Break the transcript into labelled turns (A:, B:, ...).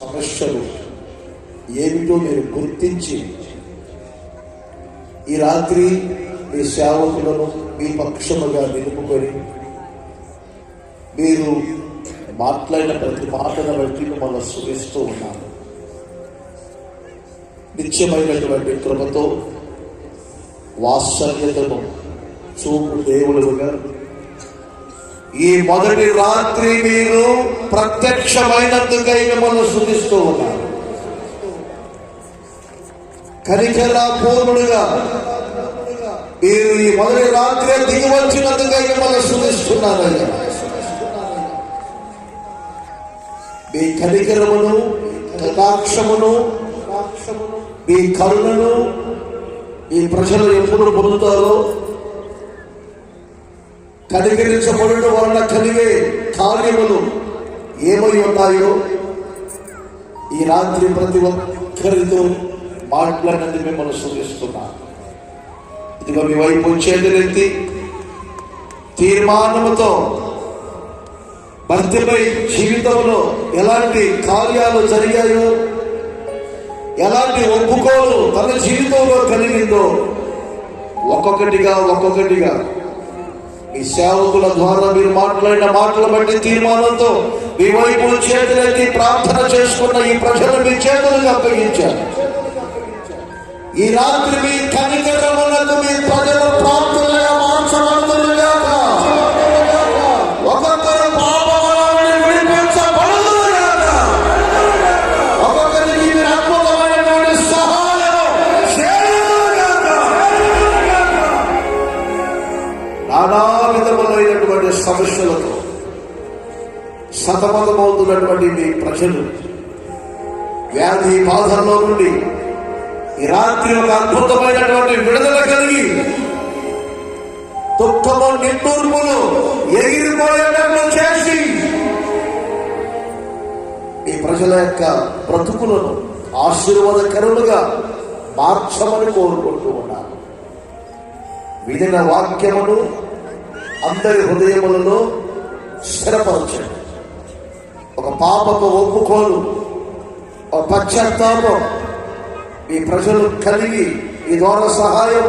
A: సమస్యలు ఏమిటో మీరు గుర్తించి ఈ రాత్రి మీ సేవకులను మీ పక్షముగా నిలుపుకొని మీరు మాట్లాడిన ప్రతి మాటను బట్టి మిమ్మల్ని స్తుతిస్తూ ఉన్నాను. నిత్యమైనటువంటి కృపతో వాత్సల్యతను చూపు దేవుడుగా ఈ మొదటి రాత్రి మీరు ప్రత్యక్షమైనందుకై మిమ్మల్ని స్తుతిస్తూ ఉన్నారు. కనికర పూర్ణుడుగా మీరు ఈ మొదటి రాత్రి దిగి వచ్చినందుకై మిమ్మల్ని స్తుతిస్తున్నారు. మీ కనికరమును, కటాక్షమును, మీ కరుణను ఈ ప్రజలు ఎప్పుడు పొందుతారో, కనికరించబడటం వలన కలిగే కార్యములు ఏమై ఉన్నాయో ఈ రాత్రి ప్రతి ఒక్కరితో మాట్లాడినది మిమ్మల్ని సూచిస్తున్నాను. ఇదిగో మీ వైపు చేతులెత్తి తీర్మానముతో భర్తపై జీవితంలో ఎలాంటి కార్యాలు జరిగాయో, ఎలాంటి ఒప్పుకోలు తన జీవితంలో కలిగిందో ఒక్కొక్కటిగా ఈ సేవకుల ద్వారా మీరు మాట్లాడిన మాటలు బట్టి తీర్మానంతో మీ వైపు చేతులెత్తి ప్రార్థన చేసుకున్న ఈ ప్రజలు మీ చేతులకు అప్పగించారు. ఈ రాత్రి మీ కనికరములకు మీ ప్రజల ప్రార్థనగా మార్చబడుతున్నగాక. ఒక్కొక్కరు పాపములను విడిపించబడుతున్నగాక. ఒక్కొక్కరికి మీరు అద్భుతమైనటువంటి సహాయం చేయునుగాక. నానా విధములైనటువంటి సమస్యలతో సతమతమవుతున్నటువంటి మీ ప్రజలు వ్యాధి బాధల్లో నుండి ఈ రాత్రి ఒక అద్భుతమైనటువంటి విడుదల కలిగి దుఃఖము నిట్టూర్పులు ఎగిరిపోయేటట్లు చేసి ఈ ప్రజల యొక్క బ్రతుకులను ఆశీర్వాదకరులుగా మార్చమని కోరుకుంటూ ఉన్నాను. విధిన వాక్యమును అందరి హృదయములలో స్థిరపరచండి. ఒక పాపకు ఒప్పుకోలు, ఒక పశ్చాత్తాపం ఈ ప్రజలు కలిగి ఈ ద్వారా సహాయం